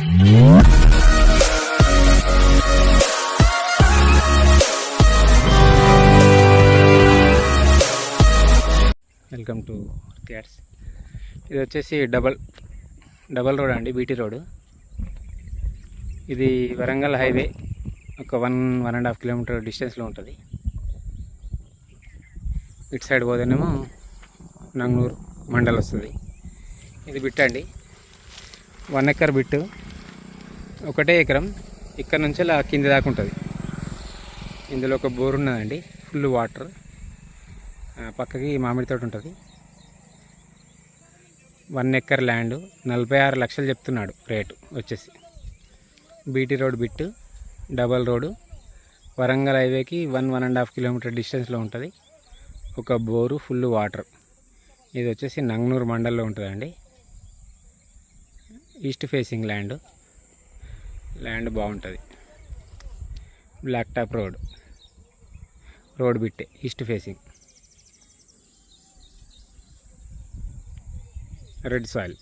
Welcome to cats. ఇది వచ్చేసి double road అండి, బీటీ రోడ్. ఇది వరంగల్ హైవే ఒక 1.5 కిలోమీటర్ డిస్టెన్స్లో ఉంటుంది. ఇటు సైడ్ పోతేనేమో నంగనూరు మండల్ వస్తుంది. ఇది బిట్ అండి, 1 ఎకర్ బిట్టు, ఒకటే ఎకరం. ఇక్కడ నుంచి అలా కింది దాకా ఉంటుంది. ఇందులో ఒక బోర్ ఉన్నదండి, ఫుల్ వాటర్. పక్కకి మామిడి తోట ఉంటుంది. 1 ఎకర్ ల్యాండ్, 46 లక్షలు చెప్తున్నాడు రేటు వచ్చేసి. BT road bit, double road, Warangal హైవేకి 1.5 కిలోమీటర్ డిస్టెన్స్లో ఉంటుంది. ఒక బోరు, ఫుల్ వాటర్. ఇది వచ్చేసి నంగనూరు మండల్లో ఉంటుందండి. ఈస్ట్ ఫేసింగ్ ల్యాండ్ బాగుంటుంది. బ్లాక్ టాప్ రోడ్ బిట్టే, ఈస్ట్ ఫేసింగ్, రెడ్ సాయిల్.